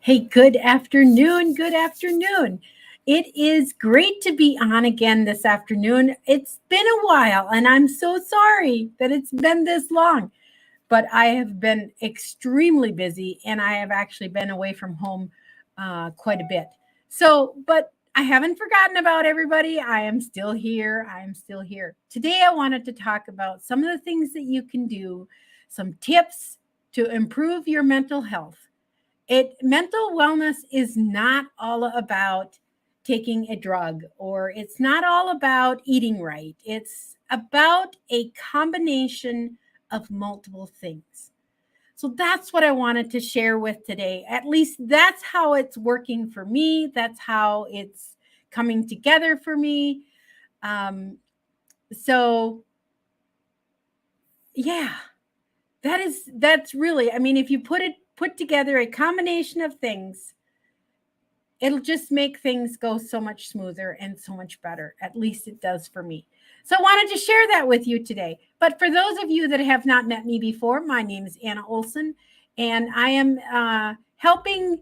Hey, good afternoon. Good afternoon. It is great to be on again this afternoon. It's been a while, and I'm so sorry that it's been this long, but I have been extremely busy and I have actually been away from home quite a bit. But I haven't forgotten about everybody. I am still here. I am still here. Today, I wanted to talk about some of the things that you can do, some tips to improve your mental health. Mental wellness is not all about taking a drug, or it's not all about eating right. It's about a combination of multiple things. So that's what I wanted to share with today. At least that's how it's working for me. That's how it's coming together for me. Um, so yeah, that's really, I mean, if you put together a combination of things, it'll just make things go so much smoother and so much better. At least it does for me. So I wanted to share that with you today. But for those of you that have not met me before, my name is Anna Olson, and I am helping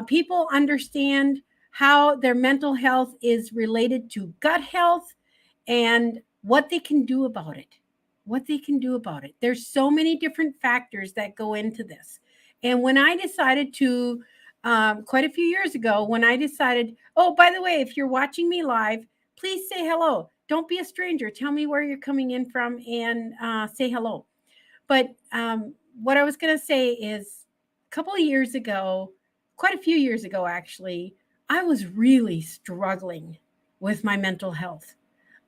people understand how their mental health is related to gut health and what they can do about it. What they can do about it. There's so many different factors that go into this. And when I decided to quite a few years ago, when I decided, oh, by the way, if you're watching me live, please say hello. Don't be a stranger. Tell me where you're coming in from and say hello. But what I was going to say is a couple of years ago, quite a few years ago, actually, I was really struggling with my mental health.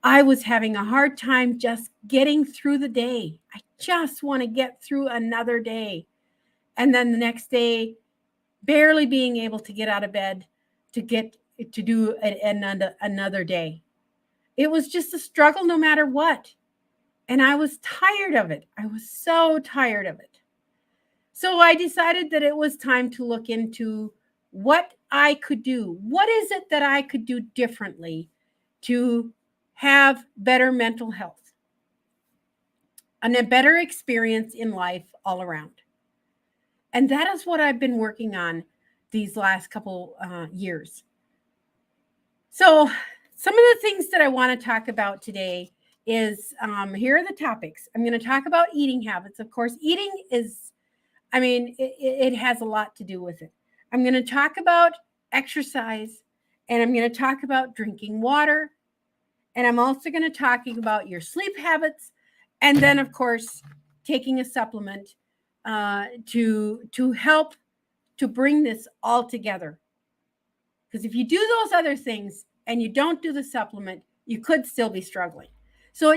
I was having a hard time just getting through the day. I just want to get through another day. And then the next day, barely being able to get out of bed to get to do another day. It was just a struggle no matter what. And I was tired of it. I was so tired of it. So I decided that it was time to look into what I could do. What is it that I could do differently to have better mental health and a better experience in life all around? And that is what I've been working on these last couple years. So, some of the things that I want to talk about today is here are the topics. I'm going to talk about eating habits. Of course, eating is, I mean, it has a lot to do with it. I'm going to talk about exercise, and I'm going to talk about drinking water, and I'm also going to talking about your sleep habits, and then, of course, taking a supplement to help to bring this all together. Because if you do those other things and you don't do the supplement, you could still be struggling. So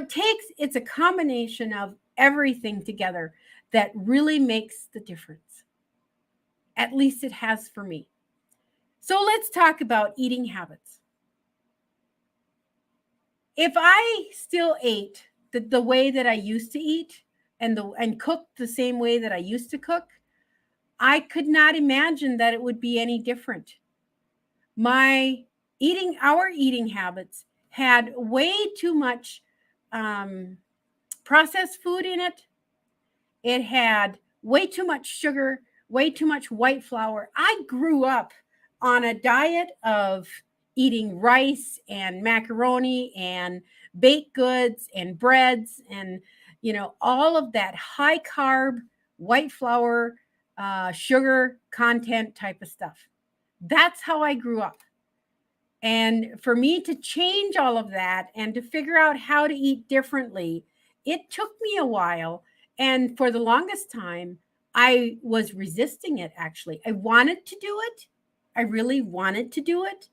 it's a combination of everything together that really makes the difference. At least it has for me. So let's talk about eating habits. If I still ate the way that I used to eat and cooked the same way that I used to cook, I could not imagine that it would be any different. Our eating habits had way too much processed food in it. It had way too much sugar, way too much white flour. I grew up on a diet of eating rice and macaroni and baked goods and breads and, all of that high carb, white flour, sugar content type of stuff. That's how I grew up. And for me to change all of that and to figure out how to eat differently, it took me a while. And for the longest time, I was resisting it, actually. I wanted to do it. I really wanted to do it.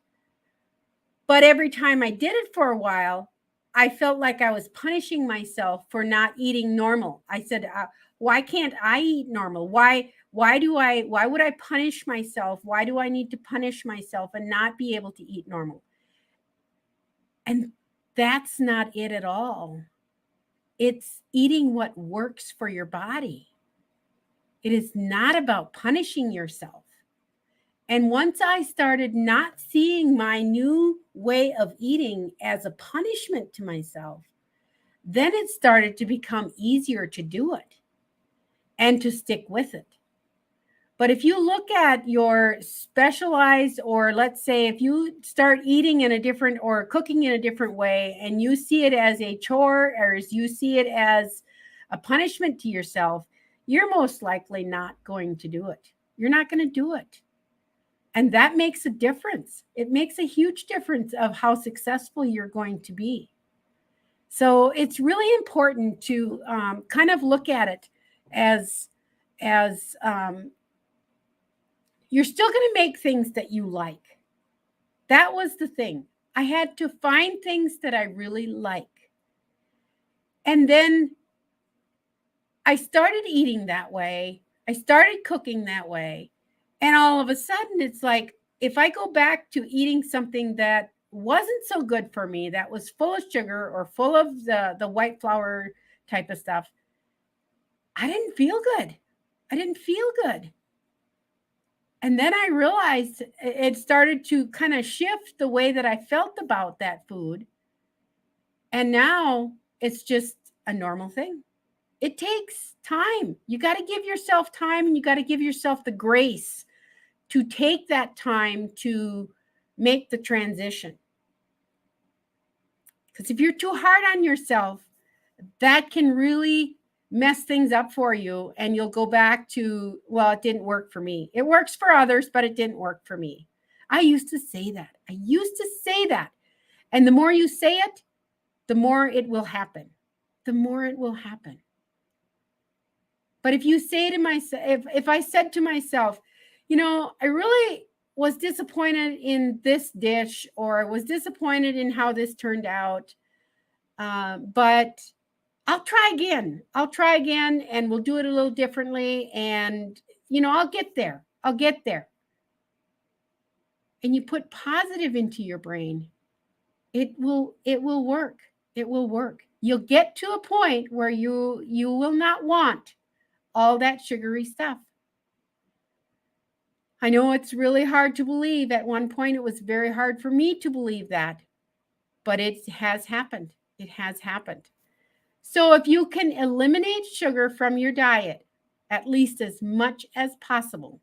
But every time I did it for a while, I felt like I was punishing myself for not eating normal. I said, why can't I eat normal? Why would I punish myself? Why do I need to punish myself and not be able to eat normal? And that's not it at all. It's eating what works for your body. It is not about punishing yourself. And once I started not seeing my new way of eating as a punishment to myself, then it started to become easier to do it and to stick with it. But if you look at your specialized, or let's say if you start eating in a different or cooking in a different way, and you see it as a chore or as you see it as a punishment to yourself, you're most likely not going to do it. You're not going to do it. And that makes a difference. It makes a huge difference of how successful you're going to be. So it's really important to kind of look at it as you're still going to make things that you like. That was the thing. I had to find things that I really like. And then I started eating that way. I started cooking that way. And all of a sudden, it's like, if I go back to eating something that wasn't so good for me, that was full of sugar or full of the white flour type of stuff, I didn't feel good. I didn't feel good. And then I realized it started to kind of shift the way that I felt about that food. And now it's just a normal thing. It takes time. You got to give yourself time, and you got to give yourself the grace to take that time to make the transition. Because if you're too hard on yourself, that can really mess things up for you, and you'll go back to, well, it didn't work for me. It works for others, but it didn't work for me. I used to say that. And the more you say it, the more it will happen. The more it will happen. But if you say to myself, if I said to myself, I really was disappointed in this dish, or I was disappointed in how this turned out, but I'll try again, and we'll do it a little differently. And, I'll get there. And you put positive into your brain, it will work. It will work. You'll get to a point where you will not want all that sugary stuff. I know it's really hard to believe. At one point, it was very hard for me to believe that, but it has happened. It has happened. So if you can eliminate sugar from your diet, at least as much as possible,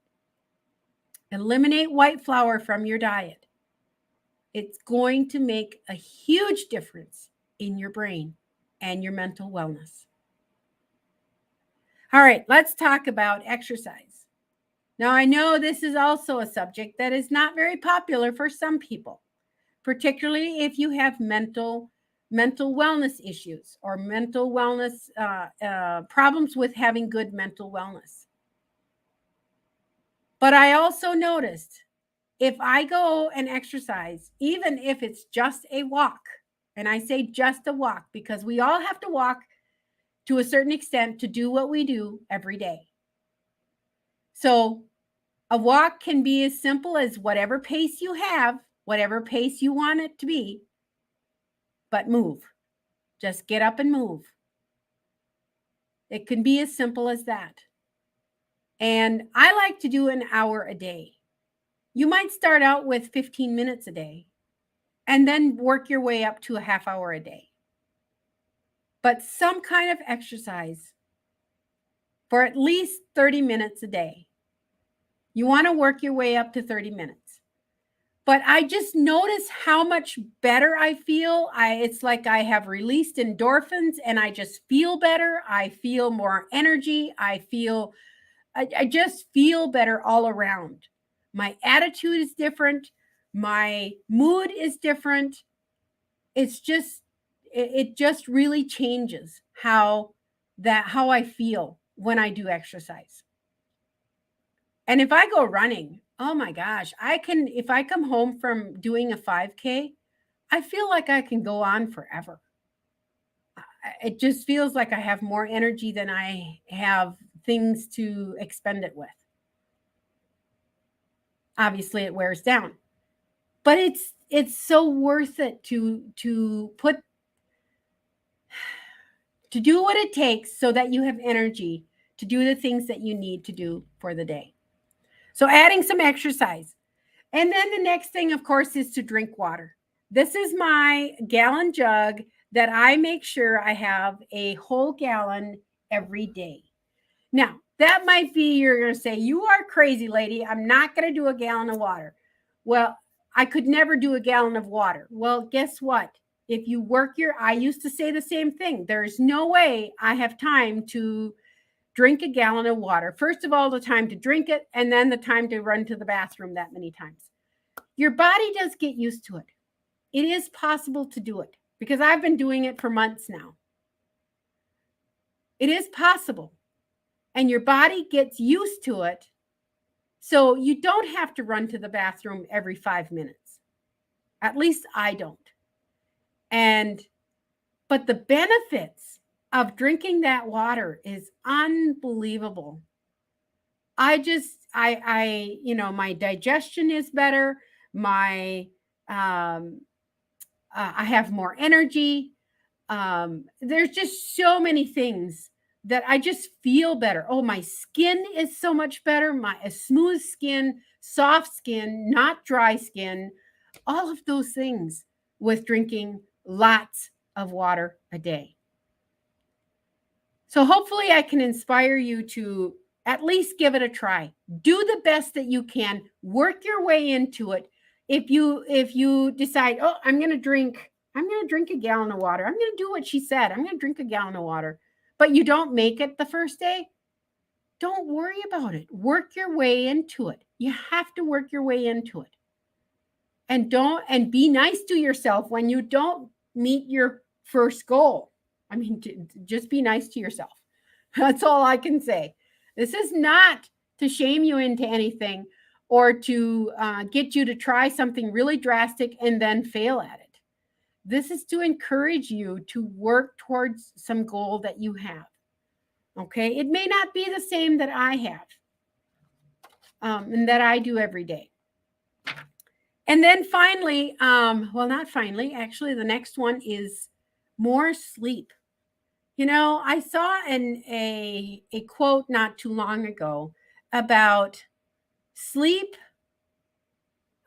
eliminate white flour from your diet, it's going to make a huge difference in your brain and your mental wellness. All right, let's talk about exercise. Now, I know this is also a subject that is not very popular for some people, particularly if you have mental wellness issues or mental wellness problems with having good mental wellness. But I also noticed, if I go and exercise, even if it's just a walk, and I say just a walk because we all have to walk to a certain extent to do what we do every day. So a walk can be as simple as whatever pace you have, whatever pace you want it to be, but move. Just get up and move. It can be as simple as that. And I like to do an hour a day. You might start out with 15 minutes a day and then work your way up to a half hour a day. But some kind of exercise for at least 30 minutes a day. You want to work your way up to 30 minutes. But I just notice how much better I feel. It's like I have released endorphins and I just feel better. I feel more energy. I just feel better all around. My attitude is different. My mood is different. It just really changes how I feel when I do exercise. And if I go running, oh my gosh, if I come home from doing a 5K, I feel like I can go on forever. It just feels like I have more energy than I have things to expend it with. Obviously, it wears down, but it's so worth it to do what it takes so that you have energy to do the things that you need to do for the day. So adding some exercise. And then the next thing, of course, is to drink water. This is my gallon jug that I make sure I have a whole gallon every day. Now, that might be, you're going to say, you are crazy, lady. I'm not going to do a gallon of water. Well, I could never do a gallon of water. Well, guess what? If you work I used to say the same thing. There's no way I have time to drink a gallon of water. First of all, the time to drink it, and then the time to run to the bathroom that many times. Your body does get used to it. It is possible to do it because I've been doing it for months now. It is possible. And your body gets used to it. So you don't have to run to the bathroom every 5 minutes. At least I don't. But the benefits of drinking that water is unbelievable. My digestion is better. I have more energy. There's just so many things that I just feel better. Oh, my skin is so much better. A smooth skin, soft skin, not dry skin, all of those things with drinking lots of water a day. So hopefully I can inspire you to at least give it a try. Do the best that you can. Work your way into it. If you decide, oh, I'm going to drink a gallon of water. I'm going to do what she said. I'm going to drink a gallon of water. But you don't make it the first day, don't worry about it. Work your way into it. You have to work your way into it. And be nice to yourself when you don't meet your first goal. I mean, just be nice to yourself. That's all I can say. This is not to shame you into anything or to get you to try something really drastic and then fail at it. This is to encourage you to work towards some goal that you have. Okay? It may not be the same that I have and that I do every day. And then finally, not finally, actually, the next one is more sleep. I saw a quote not too long ago about sleep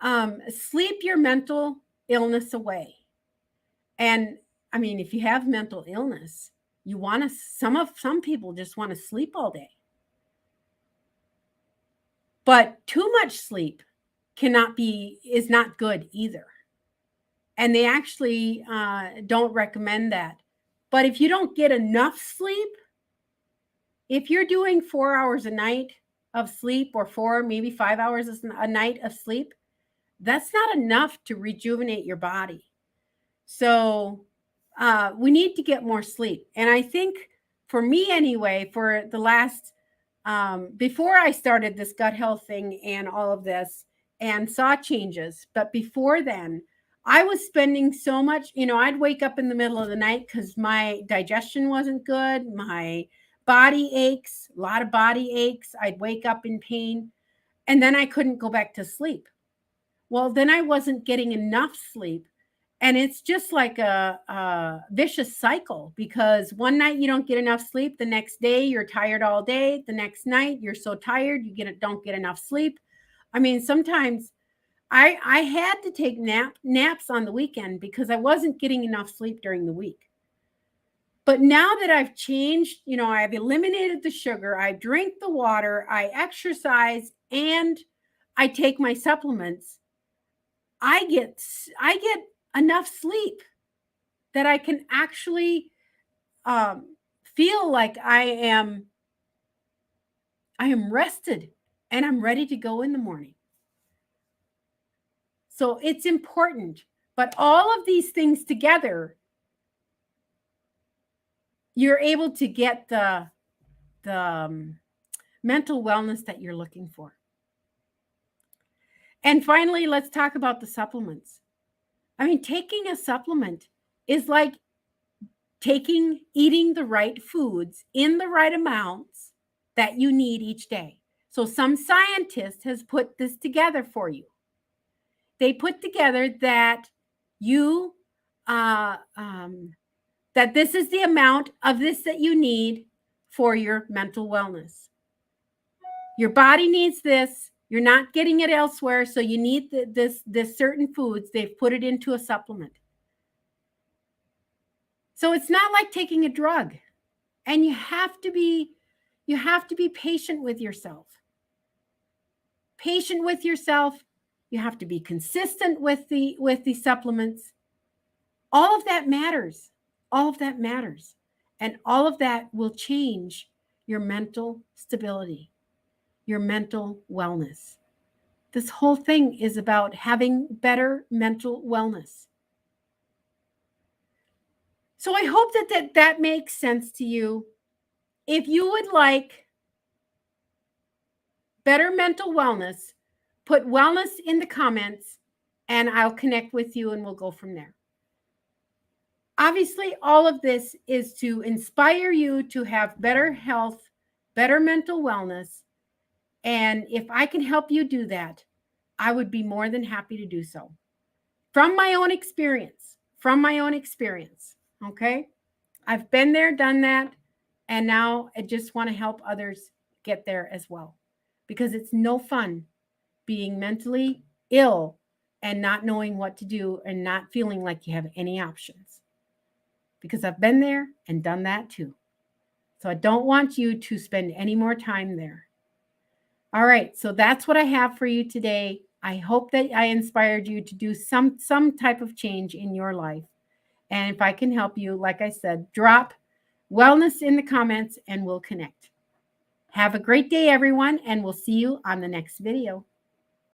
your mental illness away. And I mean, if you have mental illness, some people just want to sleep all day. But too much sleep is not good either. And they actually don't recommend that. But if you don't get enough sleep, if you're doing 4 hours a night of sleep or maybe 5 hours a night of sleep, that's not enough to rejuvenate your body. So we need to get more sleep. And I think for me anyway, for the last, before I started this gut health thing and all of this and saw changes, but before then, I was spending so much, I'd wake up in the middle of the night because my digestion wasn't good. My body aches, a lot of body aches. I'd wake up in pain and then I couldn't go back to sleep. Well, then I wasn't getting enough sleep. And it's just like a vicious cycle because one night you don't get enough sleep. The next day you're tired all day. The next night you're so tired you don't get enough sleep. I mean, sometimes I had to take naps on the weekend because I wasn't getting enough sleep during the week. But now that I've changed, I've eliminated the sugar, I drink the water, I exercise, and I take my supplements, I get enough sleep that I can actually feel like I am rested and I'm ready to go in the morning. So it's important, but all of these things together, you're able to get the mental wellness that you're looking for. And finally, let's talk about the supplements. I mean, taking a supplement is like eating the right foods in the right amounts that you need each day. So some scientist has put this together for you. They put together that that this is the amount of this that you need for your mental wellness. Your body needs this. You're not getting it elsewhere, so you need this certain foods. They've put it into a supplement. So it's not like taking a drug. And you have to be You have to be patient with yourself. Patient with yourself. You have to be consistent with the supplements. All of that matters. All of that matters. And all of that will change your mental stability, your mental wellness. This whole thing is about having better mental wellness. So I hope that makes sense to you. If you would like better mental wellness, put wellness in the comments and I'll connect with you and we'll go from there. Obviously, all of this is to inspire you to have better health, better mental wellness. And if I can help you do that, I would be more than happy to do so. From my own experience, okay? I've been there, done that, and now I just want to help others get there as well. Because it's no fun being mentally ill and not knowing what to do and not feeling like you have any options. Because I've been there and done that too. So I don't want you to spend any more time there. All right, so that's what I have for you today. I hope that I inspired you to do some type of change in your life. And if I can help you, like I said, drop wellness in the comments and we'll connect. Have a great day, everyone, and we'll see you on the next video.